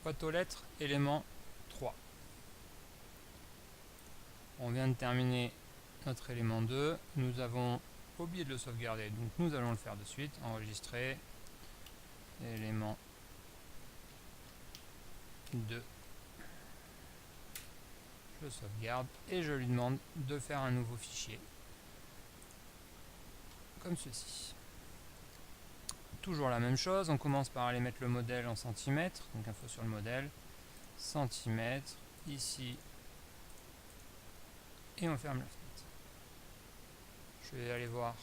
boîte aux lettres, élément 3. On vient de terminer notre élément 2. Nous avons oublié de le sauvegarder, donc nous allons le faire de suite. Enregistrer, élément 2. Je sauvegarde et je lui demande de faire un nouveau fichier. Comme ceci. Toujours la même chose, on commence par aller mettre le modèle en centimètres, donc info sur le modèle, centimètres, ici, et on ferme la fenêtre. Je vais aller voir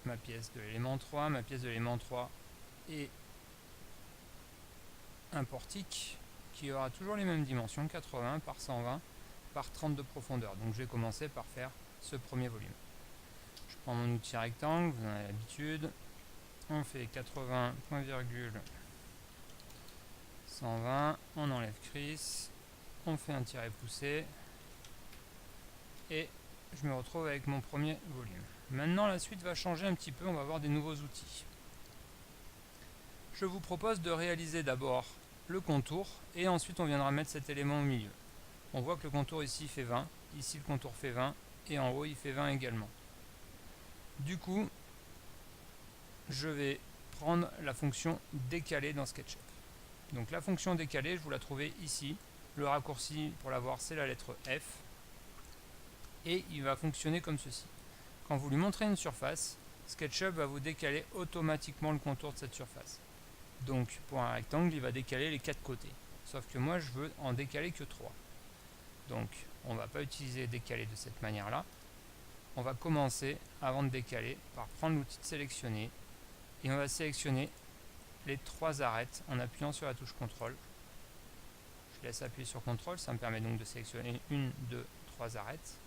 ma pièce de l'élément 3. Ma pièce de l'élément 3 est un portique qui aura toujours les mêmes dimensions, 80 par 120 par 30 de profondeur. Donc je vais commencer par faire ce premier volume. Je prends mon outil rectangle, vous en avez l'habitude. On fait 80, point virgule, 120, on enlève Chris, on fait un tiret poussé et je me retrouve avec mon premier volume. Maintenant la suite va changer un petit peu, on va avoir des nouveaux outils. Je vous propose de réaliser d'abord le contour et ensuite on viendra mettre cet élément au milieu. On voit que le contour ici fait 20, ici le contour fait 20 et en haut il fait 20 également. Du coup, je vais prendre la fonction décalée dans SketchUp. Donc la fonction décalée, je vous la trouvez ici. Le raccourci pour la voir, c'est la lettre F. Et il va fonctionner comme ceci. Quand vous lui montrez une surface, SketchUp va vous décaler automatiquement le contour de cette surface. Donc pour un rectangle, il va décaler les 4 côtés. Sauf que moi, je veux en décaler que 3. Donc on ne va pas utiliser décaler de cette manière-là. On va commencer, avant de décaler, par prendre l'outil de sélectionner. Et on va sélectionner les 3 arêtes en appuyant sur la touche CTRL. Je laisse appuyer sur CTRL, ça me permet donc de sélectionner 1, 2, 3 arêtes.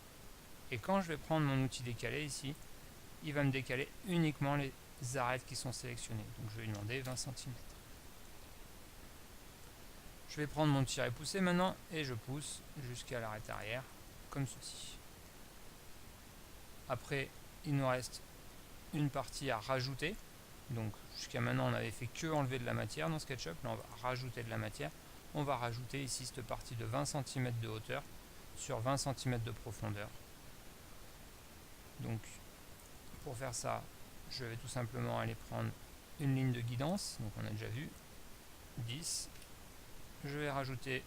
Et quand je vais prendre mon outil décalé ici, il va me décaler uniquement les arêtes qui sont sélectionnées. Donc je vais lui demander 20 cm. Je vais prendre mon tiret poussé maintenant et je pousse jusqu'à l'arête arrière, comme ceci. Après, il nous reste une partie à rajouter. Donc jusqu'à maintenant on n'avait fait que enlever de la matière dans SketchUp, là on va rajouter de la matière. On va rajouter ici cette partie de 20 cm de hauteur sur 20 cm de profondeur. Donc pour faire ça, je vais tout simplement aller prendre une ligne de guidance, donc on a déjà vu, 10. Je vais rajouter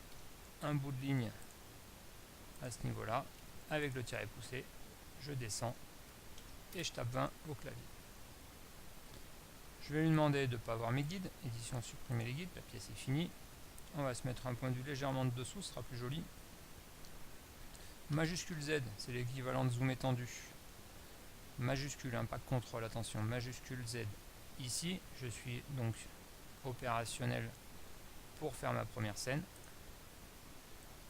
un bout de ligne à ce niveau-là, avec le tiret poussé, je descends et je tape 20 au clavier. Je vais lui demander de ne pas voir mes guides, édition supprimer les guides, la pièce est finie. On va se mettre un point de vue légèrement de dessous, ce sera plus joli. Majuscule Z, c'est l'équivalent de zoom étendu. Majuscule, pas CTRL, attention, majuscule Z. Ici, je suis donc opérationnel pour faire ma première scène.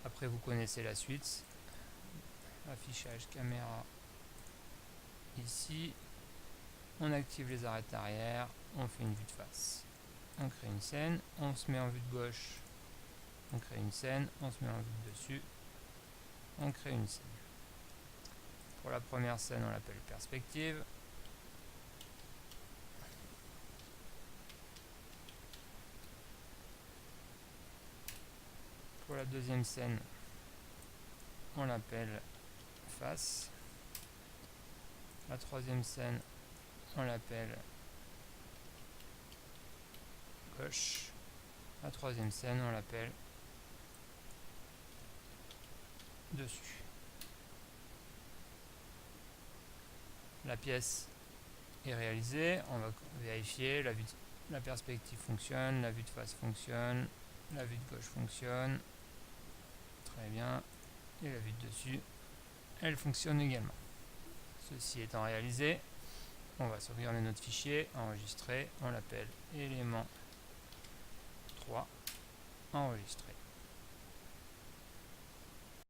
Après, vous connaissez la suite. Affichage caméra ici. On active les arêtes arrière, on fait une vue de face. On crée une scène, on se met en vue de gauche, on crée une scène, on se met en vue de dessus, on crée une scène. Pour la première scène, on l'appelle perspective. Pour la deuxième scène, on l'appelle face. La troisième scène, on l'appelle gauche. La troisième scène, on l'appelle dessus. La pièce est réalisée, on va vérifier, la perspective fonctionne, la vue de face fonctionne, la vue de gauche fonctionne, très bien, et la vue de dessus, elle fonctionne également. Ceci étant réalisé, on va sauvegarder notre fichier, enregistrer, on l'appelle élément 3, enregistrer.